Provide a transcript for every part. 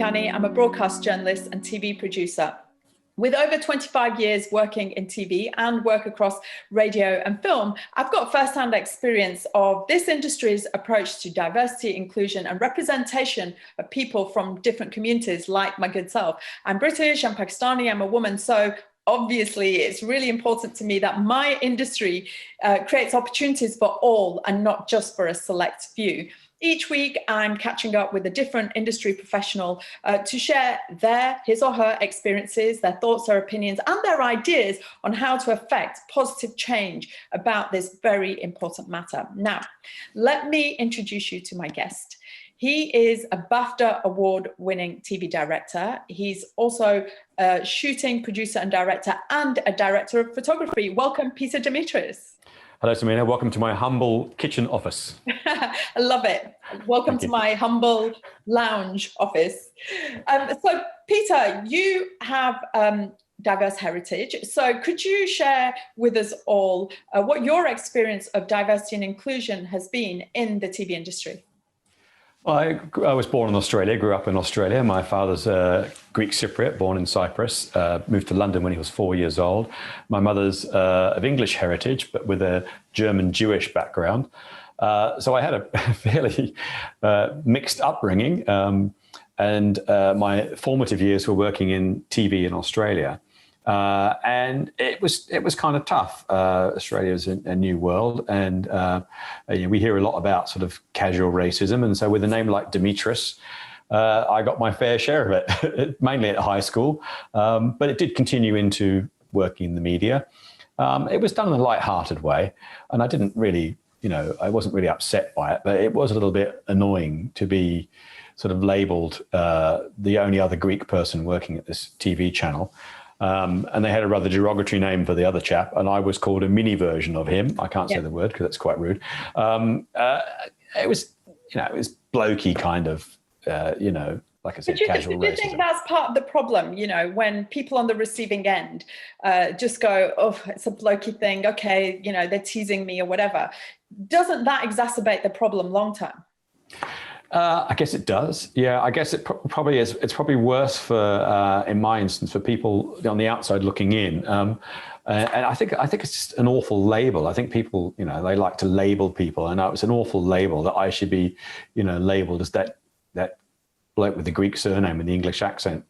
Kiyani. I'm a broadcast journalist and TV producer. With over 25 years working in TV and work across radio and film, I've got first-hand experience of this industry's approach to diversity, inclusion, and representation of people from different communities like my good self. I'm British, I'm Pakistani, I'm a woman, so obviously it's really important to me that my industry creates opportunities for all and not just for a select few. Each week, I'm catching up with a different industry professional to share his or her experiences, their thoughts, their opinions, and their ideas on how to affect positive change about this very important matter. Now, let me introduce you to my guest. He is a Bafta award-winning TV director. He's also a shooting producer and director and a director of photography. Welcome, Peter Demetris. Hello, Samina. Welcome to my humble kitchen office. I love it. Welcome to my humble lounge office. So, Peter, you have diverse heritage. So could you share with us all what your experience of diversity and inclusion has been in the TV industry? I was born in Australia, grew up in Australia. My father's Greek Cypriot, born in Cyprus, moved to London when he was 4 years old. My mother's of English heritage, but with a German Jewish background. So I had a fairly mixed upbringing. And my formative years were working in TV in Australia. And it was kind of tough. Australia's a new world, and we hear a lot about sort of casual racism. And so with a name like Demetris, I got my fair share of it, mainly at high school, but it did continue into working in the media. It was done in a light-hearted way, and I didn't really, I wasn't really upset by it, but it was a little bit annoying to be sort of labelled the only other Greek person working at this TV channel. And they had a rather derogatory name for the other chap, and I was called a mini version of him. I can't say the word because it's quite rude. It was, it was blokey kind of, like I said, casual racism. Do you think that's part of the problem, when people on the receiving end just go, oh, it's a blokey thing, okay, they're teasing me or whatever. Doesn't that exacerbate the problem long term? I guess it does. Yeah, I guess it probably is. It's probably worse for, in my instance, for people on the outside looking in. And I think it's just an awful label. I think people, they like to label people, and it's an awful label that I should be, labeled as that bloke with the Greek surname and the English accent.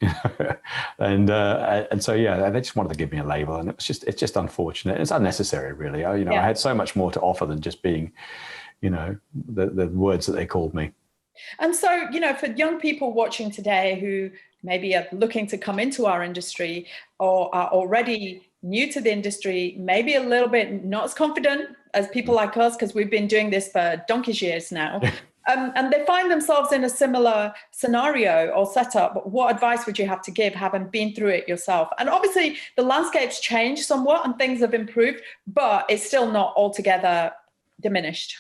and so yeah, they just wanted to give me a label, and it's just unfortunate. It's unnecessary, really. I had so much more to offer than just being, the words that they called me. And so, for young people watching today who maybe are looking to come into our industry or are already new to the industry, maybe a little bit not as confident as people like us, because we've been doing this for donkey's years now, and they find themselves in a similar scenario or setup, what advice would you have to give, having been through it yourself? And obviously the landscape's changed somewhat and things have improved, but it's still not altogether diminished.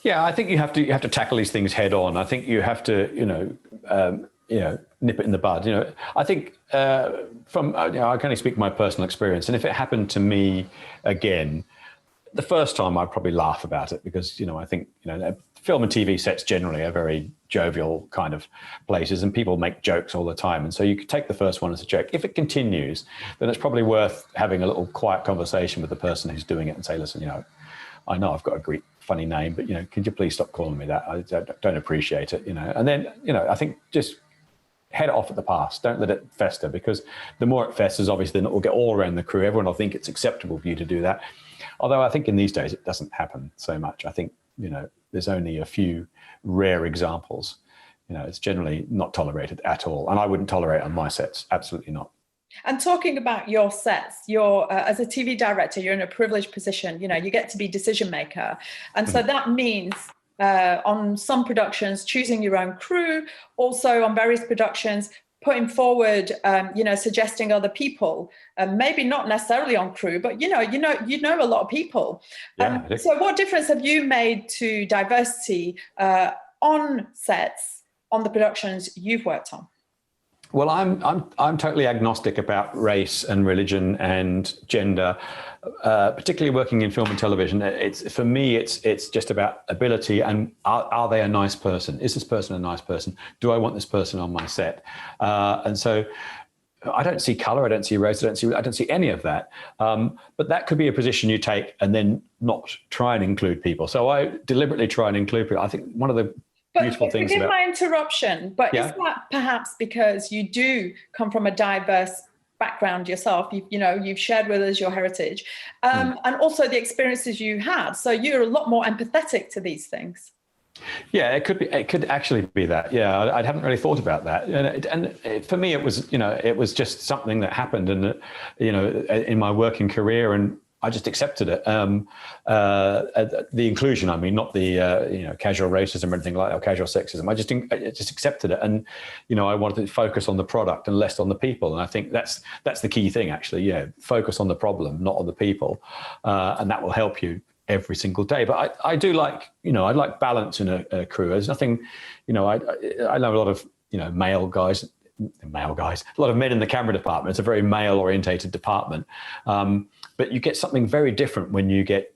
Yeah, I think you have to tackle these things head on. I think you have to, nip it in the bud. I think I can only speak my personal experience, and if it happened to me again, the first time I'd probably laugh about it because I think film and TV sets generally are very jovial kind of places, and people make jokes all the time, and so you could take the first one as a joke. If it continues, then it's probably worth having a little quiet conversation with the person who's doing it and say, listen, I know I've got a Greek funny name, but could you please stop calling me that? I don't appreciate it, And then, I think just head it off at the pass. Don't let it fester, because the more it festers, obviously, then it will get all around the crew. Everyone will think it's acceptable for you to do that. Although I think in these days it doesn't happen so much. I think, there's only a few rare examples. It's generally not tolerated at all. And I wouldn't tolerate it on my sets. Absolutely not. And talking about your sets, you're as a TV director, you're in a privileged position. You get to be decision maker, and so that means on some productions choosing your own crew, also on various productions putting forward, suggesting other people, maybe not necessarily on crew, but you know a lot of people. Yeah, so what difference have you made to diversity on sets on the productions you've worked on? Well, I'm totally agnostic about race and religion and gender, particularly working in film and television. For me, it's just about ability and are they a nice person? Is this person a nice person? Do I want this person on my set? And so I don't see color, I don't see race, I don't see any of that. But that could be a position you take and then not try and include people. So I deliberately try and include people. I think one of the beautiful things forgive my interruption, but is that perhaps because you do come from a diverse background yourself? You've shared with us your heritage, and also the experiences you had. So you're a lot more empathetic to these things. Yeah, it could be. It could actually be that. Yeah, I hadn't really thought about that. And for me, it was just something that happened, and in my working career, and I just accepted it. The inclusion, I mean, not the casual racism or anything like that, or casual sexism. I just accepted it, and I wanted to focus on the product and less on the people. And I think that's the key thing, actually. Yeah, focus on the problem, not on the people, and that will help you every single day. But I do like, I like balance in a crew. There's nothing, I know a lot of male guys, a lot of men in the camera department. It's a very male orientated department. But you get something very different when you get,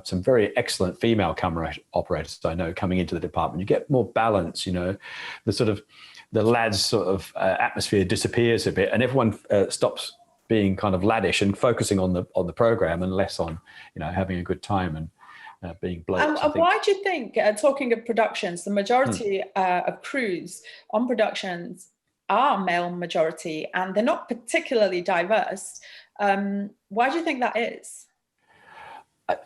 some very excellent female camera operators I know coming into the department. You get more balance, the lads sort of atmosphere disappears a bit, and everyone stops being kind of laddish and focusing on the program and less on, having a good time and being blokes. And why do you think, talking of productions, the majority of crews on productions are male majority and they're not particularly diverse? Why do you think that is?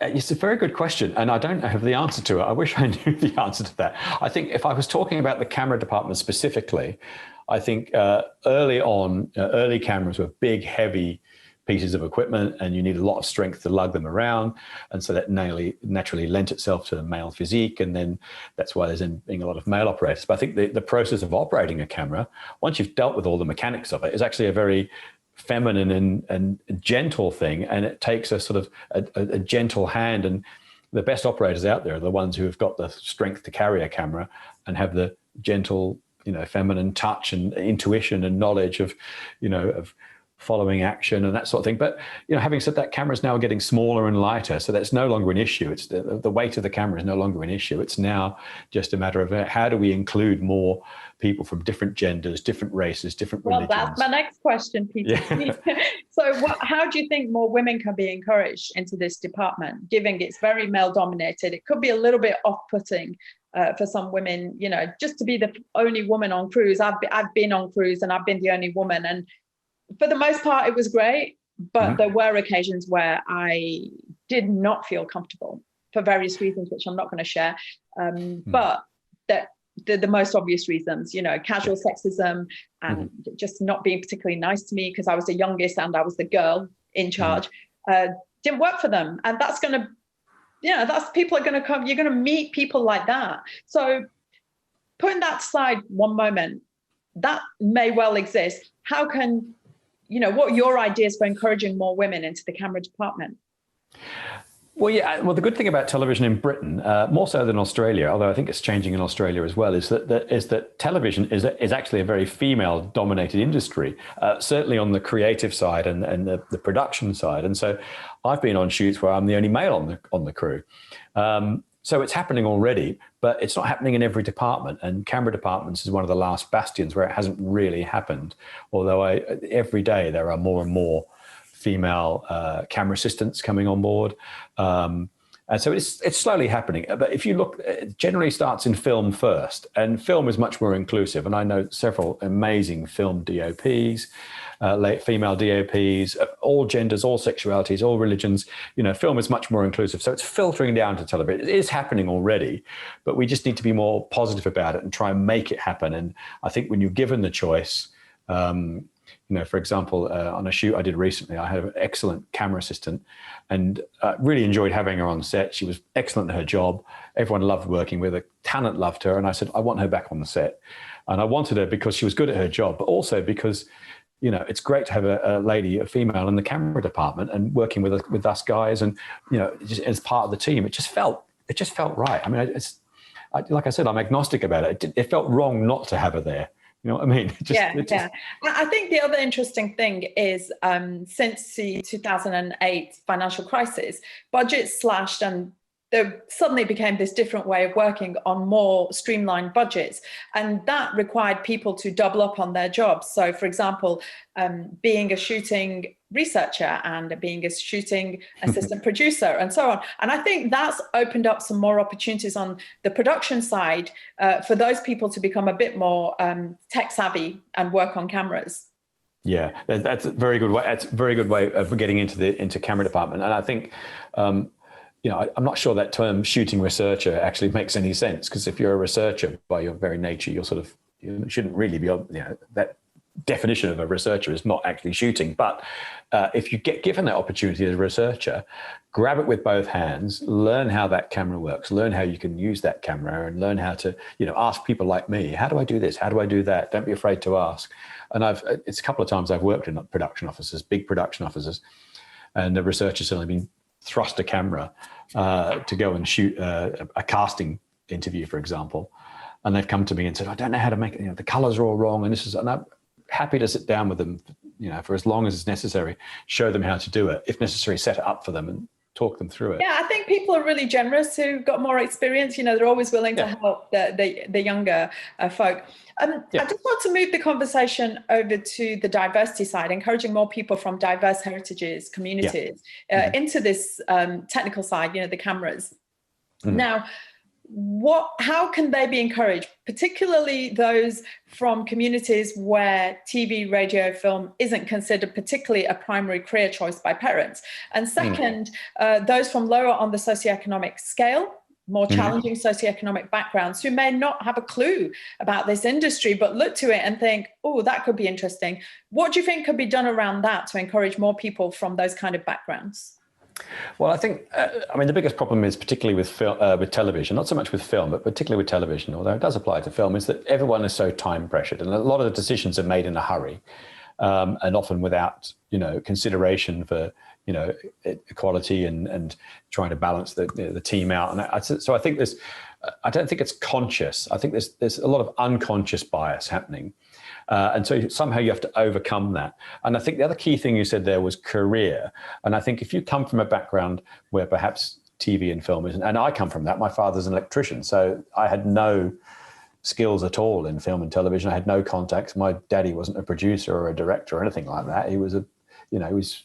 It's a very good question, and I don't have the answer to it. I wish I knew the answer to that. I think if I was talking about the camera department specifically, I think early on, early cameras were big, heavy pieces of equipment, and you need a lot of strength to lug them around. And so that naturally lent itself to male physique. And then that's why there's being a lot of male operators. But I think the process of operating a camera, once you've dealt with all the mechanics of it, is actually a very feminine and gentle thing. And it takes a sort of a gentle hand. And the best operators out there are the ones who have got the strength to carry a camera and have the gentle, feminine touch and intuition and knowledge of following action and that sort of thing. But, having said that, cameras now are getting smaller and lighter, so that's no longer an issue. It's the weight of the camera is no longer an issue. It's now just a matter of how do we include more people from different genders, different races, different religions. Well, that's my next question, Peter. Yeah. So how do you think more women can be encouraged into this department, given it's very male dominated? It could be a little bit off-putting for some women, just to be the only woman on crews. I've been on crews and I've been the only woman, and for the most part it was great, but there were occasions where I did not feel comfortable for various reasons, which I'm not going to share. But that the most obvious reasons, casual sexism and just not being particularly nice to me because I was the youngest and I was the girl in charge, didn't work for them. And that's going to, people are going to come, you're going to meet people like that. So putting that aside one moment, that may well exist. How can, what are your ideas for encouraging more women into the camera department? Well, the good thing about television in Britain, more so than Australia, although I think it's changing in Australia as well, is that television is actually a very female-dominated industry, certainly on the creative side and the production side. And so I've been on shoots where I'm the only male on the crew. So it's happening already, but it's not happening in every department. And camera departments is one of the last bastions where it hasn't really happened. Although every day there are more and more female camera assistants coming on board. And so it's slowly happening. But if you look, it generally starts in film first, and film is much more inclusive. And I know several amazing film DOPs, female DOPs, all genders, all sexualities, all religions. Film is much more inclusive. So it's filtering down to television. It is happening already, but we just need to be more positive about it and try and make it happen. And I think when you're given the choice, for example, on a shoot I did recently, I had an excellent camera assistant and really enjoyed having her on set. She was excellent at her job. Everyone loved working with her. Talent loved her. And I said, I want her back on the set. And I wanted her because she was good at her job, but also because, it's great to have a female in the camera department and working with us guys and, just as part of the team. It just felt right. I mean, like I said, I'm agnostic about it. It felt wrong not to have her there. You know what I mean? Yeah. I think the other interesting thing is since the 2008 financial crisis, budgets slashed and there suddenly became this different way of working on more streamlined budgets. And that required people to double up on their jobs. So, for example, being a shooting researcher and being a shooting assistant producer and so on. And I think that's opened up some more opportunities on the production side for those people to become a bit more tech savvy and work on cameras. Yeah, that's a very good way. That's a very good way of getting into camera department. And I think, you know, I'm not sure that term shooting researcher actually makes any sense, because if you're a researcher by your very nature, you're sort of, you shouldn't really be, you know, that definition of a researcher is not actually shooting. But if you get given that opportunity as a researcher, grab it with both hands, learn how that camera works, learn how you can use that camera, and learn how to, you know, ask people like me, how do I do this? How do I do that? Don't be afraid to ask. And it's a couple of times I've worked in production offices, big production offices, and the researcher's suddenly been thrust a camera to go and shoot a casting interview, for example. And they've come to me and said, I don't know how to make it, you know, the colors are all wrong. And I'm happy to sit down with them, you know, for as long as it's necessary, show them how to do it. If necessary, set it up for them and talk them through it. Yeah, I think people are really generous who've got more experience. You know, they're always willing to help the younger folk. I just want to move the conversation over to the diversity side, encouraging more people from diverse heritages, communities into this technical side, you know, the cameras. Now, how can they be encouraged, particularly those from communities where TV, radio, film isn't considered particularly a primary career choice by parents? And second, those from lower on the socioeconomic scale, more challenging socioeconomic backgrounds, who may not have a clue about this industry, but look to it and think, oh, that could be interesting. What do you think could be done around that to encourage more people from those kind of backgrounds? Well, I think, I mean, the biggest problem is particularly with television, not so much with film, but particularly with television, although it does apply to film, is that everyone is so time pressured, and a lot of the decisions are made in a hurry, and often without, you know, consideration for, you know, equality and trying to balance the team out. And so I think I don't think it's conscious. I think there's a lot of unconscious bias happening. And so somehow you have to overcome that. And I think the other key thing you said there was career. And I think if you come from a background where perhaps TV and film isn't, and I come from that, my father's an electrician, so I had no skills at all in film and television. I had no contacts. My daddy wasn't a producer or a director or anything like that. He was he was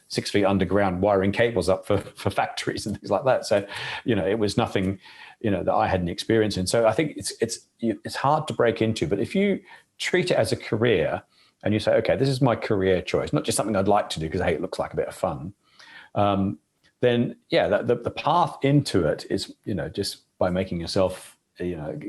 6 feet underground wiring cables up for factories and things like that. So, you know, it was nothing, you know, that I had any experience in. So I think it's hard to break into, but if you treat it as a career and you say, okay, this is my career choice, not just something I'd like to do because, hey, it looks like a bit of fun, then yeah, the path into it is, you know, just by making yourself, you know,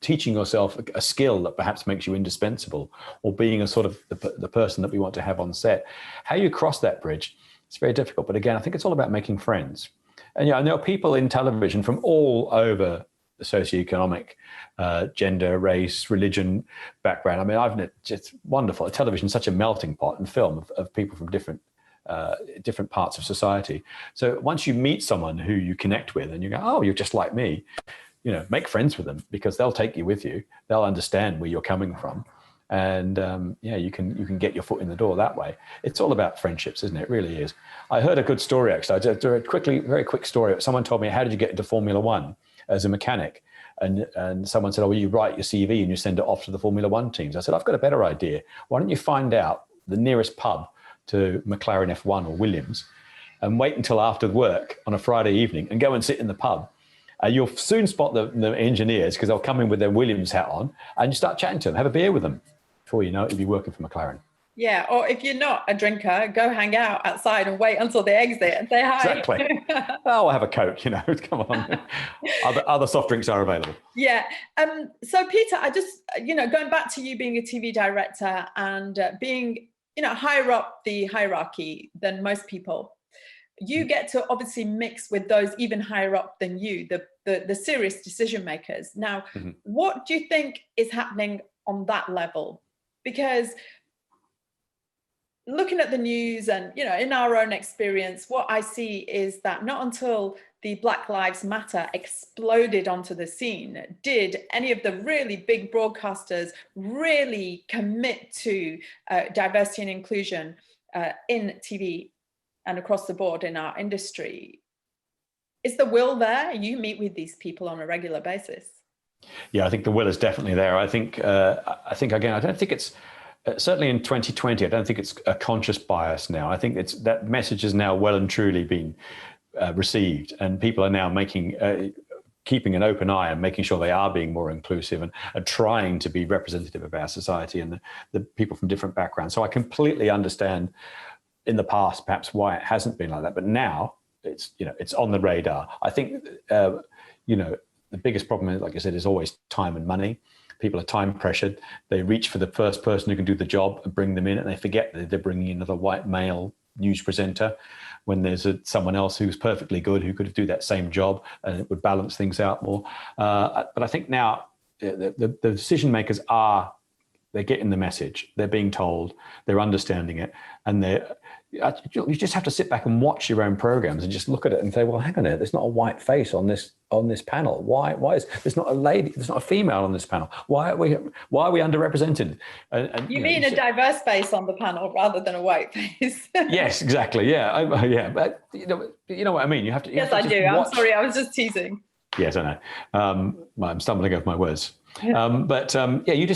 teaching yourself a skill that perhaps makes you indispensable, or being a sort of the person that we want to have on set. How you cross that bridge, it's very difficult. But again, I think it's all about making friends. And yeah, I know people in television from all over the socioeconomic, gender, race, religion background. I mean, it's wonderful. Television is such a melting pot, and film of people from different parts of society. So once you meet someone who you connect with and you go, oh, you're just like me, you know, make friends with them, because they'll take you with you. They'll understand where you're coming from. And yeah, you can get your foot in the door that way. It's all about friendships, isn't it? It really is. I heard a good story, actually. I did a very quick story. Someone told me, how did you get into Formula One as a mechanic? And someone said, oh, well, you write your CV and you send it off to the Formula One teams. I said, I've got a better idea. Why don't you find out the nearest pub to McLaren F1 or Williams, and wait until after work on a Friday evening and go and sit in the pub. You'll soon spot the engineers, because they'll come in with their Williams hat on, and you start chatting to them, have a beer with them. Before you know it, you'll be working for McLaren. Yeah, or if you're not a drinker, go hang out outside and wait until they exit and say hi. Exactly. Oh, I'll have a Coke, you know, come on. Other soft drinks are available. Yeah. So Peter, I just, you know, going back to you being a TV director and being, you know, higher up the hierarchy than most people, you get to obviously mix with those even higher up than you, the serious decision makers. Now, what do you think is happening on that level? Because looking at the news and, in our own experience, what I see is that not until the Black Lives Matter exploded onto the scene did any of the really big broadcasters really commit to diversity and inclusion in TV and across the board in our industry. Is the will there? You meet with these people on a regular basis. Yeah, I think the will is definitely there. I think again, I don't think it's certainly in 2020. I don't think it's a conscious bias now. I think it's that message is now well and truly been received, and people are now keeping an open eye and making sure they are being more inclusive and are trying to be representative of our society and the people from different backgrounds. So I completely understand in the past perhaps why it hasn't been like that, but now it's on the radar. I think the biggest problem is, like I said, is always time and money. People are time pressured. They reach for the first person who can do the job and bring them in, and they forget that they're bringing in another white male news presenter when there's someone else who's perfectly good who could do that same job, and it would balance things out more. But I think now the decision makers they're getting the message. They're being told. They're understanding it, and you just have to sit back and watch your own programs and just look at it and say, well, hang on a minute, there's not a white face on this panel. Why is there's not a lady, there's not a female on this panel? Why are we underrepresented? And you mean a diverse face on the panel rather than a white face? Yes, exactly. Yeah, yeah. But you know what I mean. You have to. Yes, I do. I'm sorry, I was just teasing. Yes, I know. I'm stumbling over my words. Yeah, you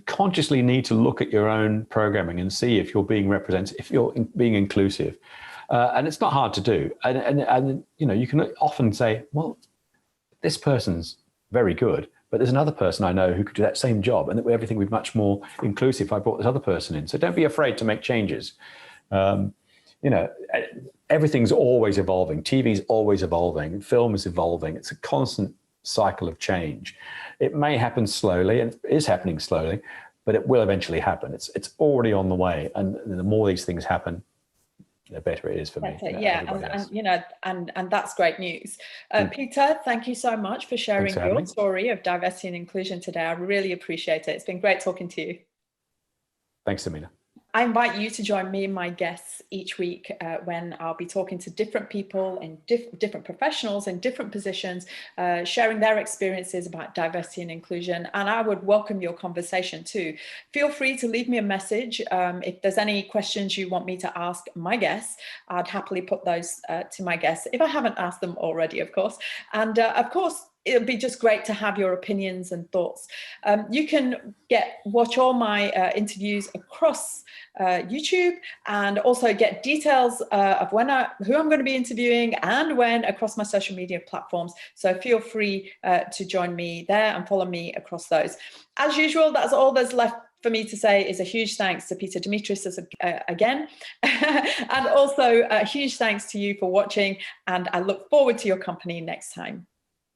consciously need to look at your own programming and see if you're being represented, if you're being inclusive, and it's not hard to do. And you can often say, well, this person's very good, but there's another person I know who could do that same job, and everything would be much more inclusive if I brought this other person in. So don't be afraid to make changes. Everything's always evolving. TV's always evolving. Film is evolving. It's a constant cycle of change. It may happen slowly, and it is happening slowly, but it will eventually happen. It's already on the way, and the more these things happen, the better it is for me. Yeah, and that's great news. Peter, thank you so much for sharing your story of diversity and inclusion today. I really appreciate it. It's been great talking to you. Thanks, Samina. I invite you to join me and my guests each week when I'll be talking to different people and different professionals in different positions, sharing their experiences about diversity and inclusion. And I would welcome your conversation too. Feel free to leave me a message. If there's any questions you want me to ask my guests, I'd happily put those to my guests, if I haven't asked them already, of course. And of course, it'll be just great to have your opinions and thoughts. You can watch all my interviews across YouTube, and also get details of who I'm going to be interviewing and when across my social media platforms. So feel free to join me there and follow me across those. As usual, that's all there's left for me to say is a huge thanks to Peter Demetris again, and also a huge thanks to you for watching, and I look forward to your company next time.